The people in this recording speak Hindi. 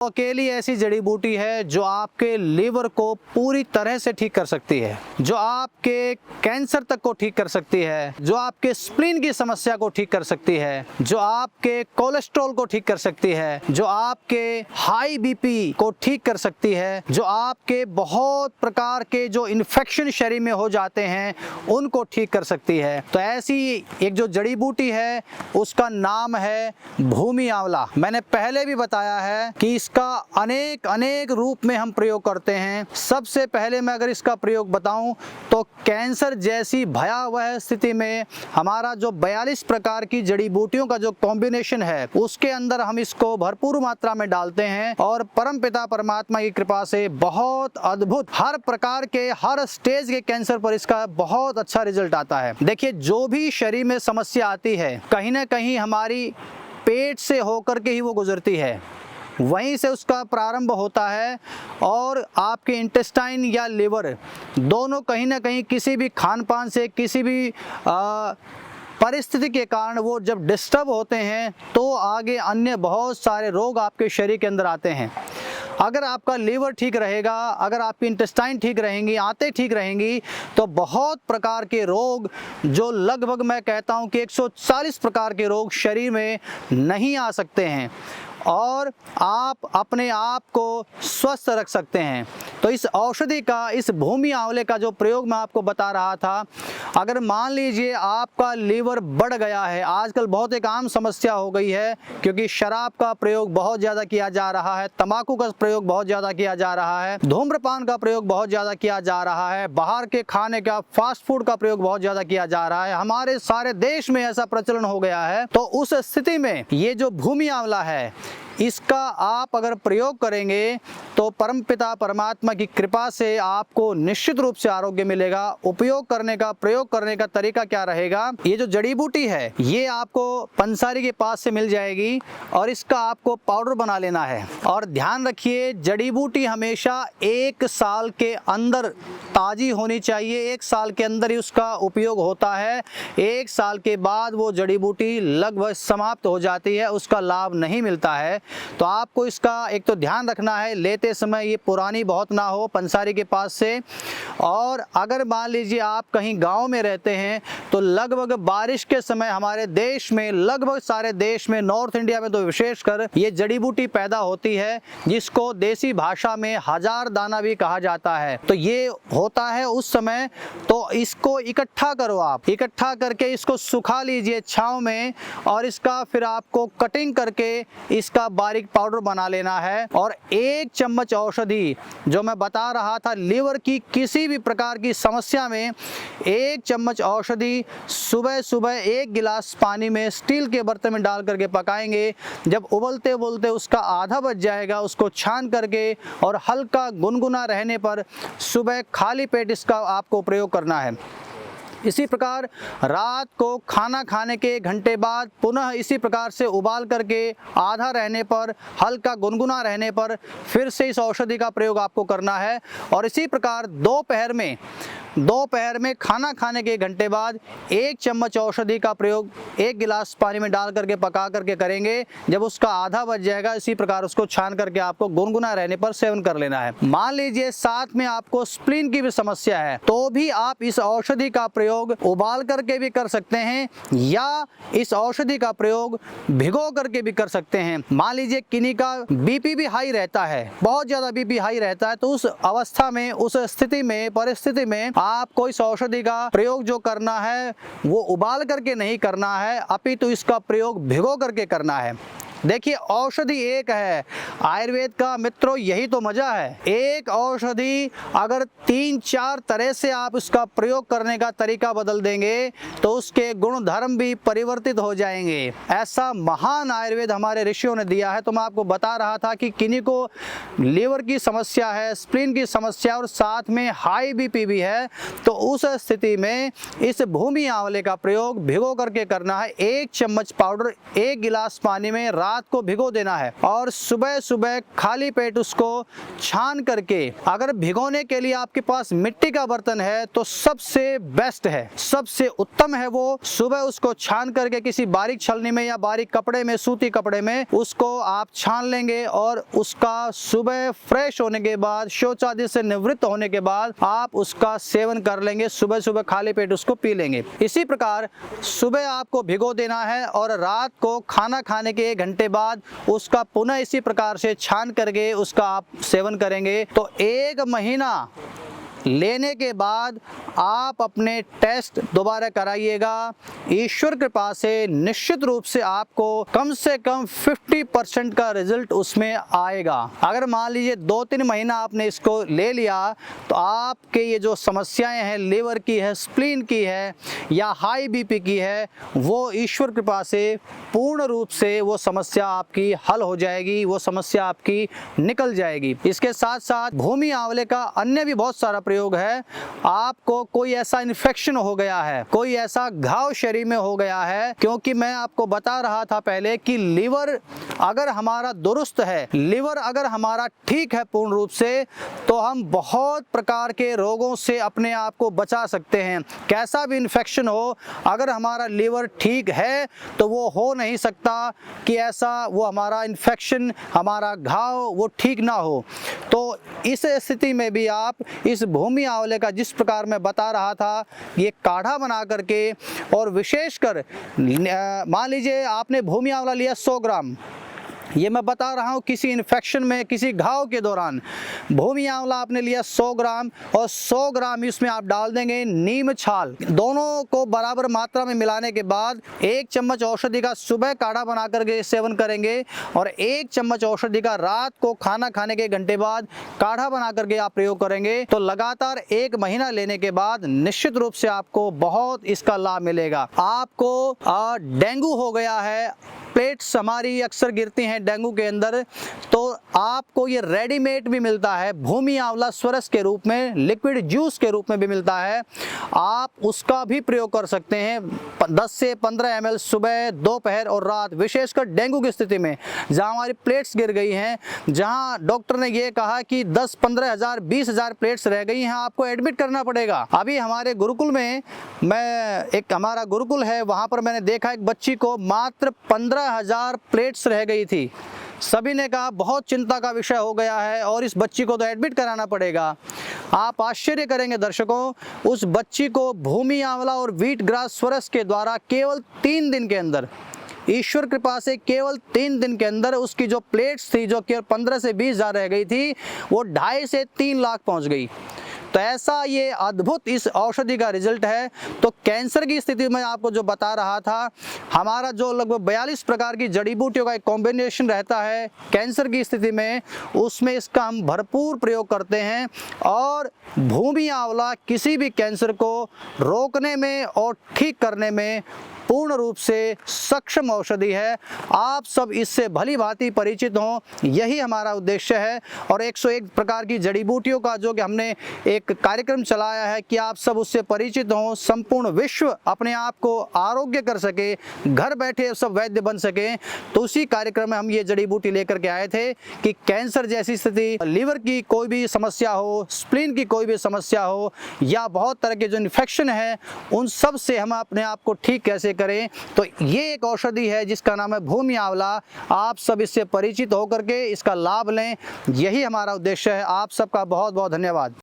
अकेली ऐसी जड़ी बूटी है जो आपके लीवर को पूरी तरह से ठीक कर सकती है, जो आपके कैंसर तक को ठीक कर सकती है, जो आपके स्प्लीन की समस्या को ठीक कर सकती है, जो आपके कोलेस्ट्रॉल को ठीक कर सकती है, जो आपके हाई बीपी को ठीक कर सकती है, जो आपके बहुत प्रकार के जो इन्फेक्शन शरीर में हो जाते हैं उनको ठीक कर सकती है। तो ऐसी एक जो जड़ी बूटी है उसका नाम है भूमि आंवला। मैंने पहले भी बताया है कि इसका अनेक रूप में हम प्रयोग करते हैं। सबसे पहले मैं अगर इसका प्रयोग बताऊं तो कैंसर जैसी भयावह स्थिति में हमारा जो 42 प्रकार की जड़ी बूटियों का जो कॉम्बिनेशन है उसके अंदर हम इसको भरपूर मात्रा में डालते हैं और परमपिता परमात्मा की कृपा से बहुत अद्भुत हर प्रकार के हर स्टेज के कैंसर पर इसका बहुत अच्छा रिजल्ट आता है। देखिए, जो भी शरीर में समस्या आती है कहीं ना कहीं हमारी पेट से होकर के ही वो गुजरती है, वहीं से उसका प्रारंभ होता है और आपके इंटेस्टाइन या लिवर दोनों कहीं ना कहीं किसी भी खान पान से किसी भी परिस्थिति के कारण वो जब डिस्टर्ब होते हैं तो आगे अन्य बहुत सारे रोग आपके शरीर के अंदर आते हैं। अगर आपका लीवर ठीक रहेगा, अगर आपकी इंटेस्टाइन ठीक रहेंगी, आंतें ठीक रहेंगी, तो बहुत प्रकार के रोग जो लगभग मैं कहता हूं कि 140 प्रकार के रोग शरीर में नहीं आ सकते हैं और आप अपने आप को स्वस्थ रख सकते हैं। तो इस औषधि का, इस भूमि आंवले का जो प्रयोग मैं आपको बता रहा था, अगर मान लीजिए आपका लीवर बढ़ गया है, आजकल बहुत एक आम समस्या हो गई है क्योंकि शराब का प्रयोग बहुत ज़्यादा किया जा रहा है, तंबाकू का प्रयोग बहुत ज़्यादा किया जा रहा है, धूम्रपान का प्रयोग बहुत ज़्यादा किया जा रहा है, बाहर के खाने का, फास्ट फूड का प्रयोग बहुत ज़्यादा किया जा रहा है, हमारे सारे देश में ऐसा प्रचलन हो गया है। तो उस स्थिति में ये जो भूमि आंवला है इसका आप अगर प्रयोग करेंगे तो परमपिता परमात्मा की कृपा से आपको निश्चित रूप से आरोग्य मिलेगा। उपयोग करने का, प्रयोग करने का तरीका क्या रहेगा, ये जो जड़ी बूटी है ये आपको पंसारी के पास से मिल जाएगी और इसका आपको पाउडर बना लेना है। और ध्यान रखिए, जड़ी बूटी हमेशा 1 साल के अंदर ताज़ी होनी चाहिए, 1 साल के अंदर ही उसका उपयोग होता है। 1 साल के बाद वो जड़ी बूटी लगभग समाप्त हो जाती है, उसका लाभ नहीं मिलता है। तो आपको इसका एक तो ध्यान रखना है, लेते समय ये पुरानी बहुत ना हो पंसारी के पास से। और अगर मान लीजिए आप कहीं गांव में रहते हैं तो लगभग बारिश के समय हमारे देश में, लगभग सारे देश में, नॉर्थ इंडिया में तो विशेषकर ये जड़ी बूटी पैदा होती है जिसको देसी भाषा में हजार दाना भी कहा जाता है। तो ये होता है उस समय, तो इसको इकट्ठा करो, आप इकट्ठा करके इसको सुखा लीजिए छांव में और इसका फिर आपको कटिंग करके इसका बारीक पाउडर बना लेना है। और 1 चम्मच औषधि जो मैं बता रहा था लीवर की किसी भी प्रकार की समस्या में, 1 चम्मच औषधि सुबह सुबह 1 गिलास पानी में स्टील के बर्तन में डाल करके पकाएंगे। जब उबलते उबलते उसका आधा बच जाएगा उसको छान करके और हल्का गुनगुना रहने पर सुबह खाली पेट इसका आपको प्रयोग करना है। इसी प्रकार रात को खाना खाने के 1 घंटे बाद पुनः इसी प्रकार से उबाल करके आधा रहने पर, हल्का गुनगुना रहने पर फिर से इस औषधि का प्रयोग आपको करना है। और इसी प्रकार दोपहर में खाना खाने के 1 घंटे बाद 1 चम्मच औषधि का प्रयोग 1 गिलास पानी में डाल करके पका करके करेंगे। जब उसका आधा बच जाएगा इसी प्रकार उसको छान करके आपको गुनगुना रहने पर सेवन कर लेना है। मान लीजिए साथ में आपको स्प्लीन की भी समस्या है तो भी आप इस औषधि का प्रयोग उबाल करके भी कर सकते हैं या इस औषधि का प्रयोग भिगो करके भी कर सकते हैं। मान लीजिए किन्हीं का बीपी भी हाई रहता है, बहुत ज्यादा बीपी हाई रहता है, तो उस अवस्था में, उस स्थिति में, परिस्थिति में आपको इस औषधि का प्रयोग जो करना है वो उबाल करके नहीं करना है, अपितु इसका प्रयोग भिगो करके करना है। देखिए, औषधि एक है, आयुर्वेद का मित्रों यही तो मजा है। एक औषधि अगर 3-4 तरह से आप इसका प्रयोग करने का तरीका बदल देंगे तो उसके गुण धर्म भी परिवर्तित हो जाएंगे। ऐसा महान आयुर्वेद हमारे ऋषियों ने दिया है। तो मैं आपको बता रहा था कि किन्हीं को लीवर की समस्या है, स्प्लीन की समस्या और साथ में हाई बीपी भी है, तो उस स्थिति में इस भूमि आंवले का प्रयोग भिगो करके करना है। 1 चम्मच पाउडर 1 गिलास पानी में रात को भिगो देना है और सुबह सुबह खाली पेट उसको छान करके, अगर भिगोने के लिए आपके पास मिट्टी का बर्तन है तो सबसे बेस्ट है, सबसे उत्तम है वो। सुबह उसको छान करके किसी बारीक छलनी में या बारीक कपड़े में, सूती कपड़े में उसको आप छान लेंगे और उसका सुबह फ्रेश होने के बाद, शौच आदि से निवृत्त होने के बाद आप उसका सेवन कर लेंगे। सुबह सुबह खाली पेट उसको पी लेंगे। इसी प्रकार सुबह आपको भिगो देना है और रात को खाना खाने के 1 घंटे बाद उसका पुनः इसी प्रकार से छान करके उसका आप सेवन करेंगे तो 1 महीना लेने के बाद आप अपने टेस्ट दोबारा कराइएगा। ईश्वर कृपा से निश्चित रूप से आपको कम से कम 50% का रिजल्ट उसमें आएगा। अगर मान लीजिए 2-3 महीना आपने इसको ले लिया तो आपके ये जो समस्याएं हैं, लीवर की है, स्प्लीन की है या हाई बीपी की है, वो ईश्वर कृपा से पूर्ण रूप से वो समस्या आपकी हल हो जाएगी, वो समस्या आपकी निकल जाएगी। इसके साथ साथ भूमि आंवले का अन्य भी बहुत सारा प्रयोग है। आपको कोई ऐसा इन्फेक्शन हो गया है, कोई ऐसा घाव शरीर में हो गया है, क्योंकि मैं आपको बता रहा था पहले कि लीवर अगर हमारा दुरुस्त है, लीवर अगर हमारा ठीक है पूर्ण रूप से, तो हम बहुत प्रकार के रोगों से अपने आप को बचा सकते हैं। कैसा भी इन्फेक्शन हो, अगर हमारा लीवर ठीक है तो वो हो नहीं सकता कि ऐसा वो हमारा इन्फेक्शन, हमारा घाव वो ठीक ना हो। तो इस स्थिति में भी आप इस भूमि आंवले का, जिस प्रकार मैं बता रहा था, ये काढ़ा बना करके, और विशेषकर मान लीजिए आपने भूमि आंवला लिया 100 ग्राम, ये मैं बता रहा हूँ किसी इन्फेक्शन में, किसी घाव के दौरान भूमि आंवला आपने लिया 100 ग्राम और 100 ग्राम इसमें आप डाल देंगे नीम छाल। दोनों को बराबर मात्रा में मिलाने के बाद 1 चम्मच औषधि का सुबह काढ़ा बना करके सेवन करेंगे और 1 चम्मच औषधि का रात को खाना खाने के 1 घंटे बाद काढ़ा बना करके आप प्रयोग करेंगे तो लगातार 1 महीना लेने के बाद निश्चित रूप से आपको बहुत इसका लाभ मिलेगा। आपको डेंगू हो गया है, प्लेट्स हमारी अक्सर गिरती हैं डेंगू के अंदर, तो आपको ये रेडीमेड भी मिलता है भूमि आंवला स्वरस के रूप में, लिक्विड जूस के रूप में भी मिलता है। आप उसका भी प्रयोग कर सकते हैं 10 से 15 ml सुबह, दोपहर और रात, विशेषकर डेंगू की स्थिति में जहां हमारी प्लेट्स गिर गई हैं, जहां डॉक्टर ने ये कहा कि 10-15 हज़ार 20 हज़ार प्लेट्स रह गई हैं, आपको एडमिट करना पड़ेगा। अभी हमारे गुरुकुल में, हमारा गुरुकुल है, वहां पर मैंने देखा एक बच्ची को मात्र 15,000 प्लेट्स रह गई थी। सभी ने कहा बहुत चिंता का विषय हो गया है और इस बच्ची को तो एडमिट कराना पड़ेगा। आप आश्चर्य करेंगे दर्शकों, उस बच्ची को भूमि आंवला और व्हीट ग्रास स्वरस के द्वारा केवल 3 दिन के अंदर, ईश्वर कृपा से केवल 3 दिन के अंदर उसकी जो प्लेट्स थी, जो केवल 15 से 20 हज़ार रह गई थी, वो 2.5 से 3 लाख पहुंच गई। तो ऐसा ये अद्भुत इस औषधि का रिजल्ट है। तो कैंसर की स्थिति में आपको जो बता रहा था, हमारा जो लगभग 42 प्रकार की जड़ी बूटियों का एक कॉम्बिनेशन रहता है कैंसर की स्थिति में, उसमें इसका हम भरपूर प्रयोग करते हैं और भूमि आंवला किसी भी कैंसर को रोकने में और ठीक करने में पूर्ण रूप से सक्षम औषधि है। आप सब इससे भली भांति परिचित हों, यही हमारा उद्देश्य है। और 101 प्रकार की जड़ी बूटियों का जो कि हमने एक कार्यक्रम चलाया है कि आप सब उससे परिचित हों, संपूर्ण विश्व अपने आप को आरोग्य कर सके, घर बैठे सब वैद्य बन सके। तो उसी कार्यक्रम में हम ये जड़ी बूटी लेकर के आए थे कि कैंसर जैसी स्थिति, लीवर की कोई भी समस्या हो, स्प्लीन की कोई भी समस्या हो या बहुत तरह के जो इन्फेक्शन है, उन सब से हम अपने आप को ठीक कैसे करें। तो ये एक औषधि है जिसका नाम है भूमि आंवला। आप सब इससे परिचित होकर के इसका लाभ लें, यही हमारा उद्देश्य है। आप सबका बहुत बहुत धन्यवाद।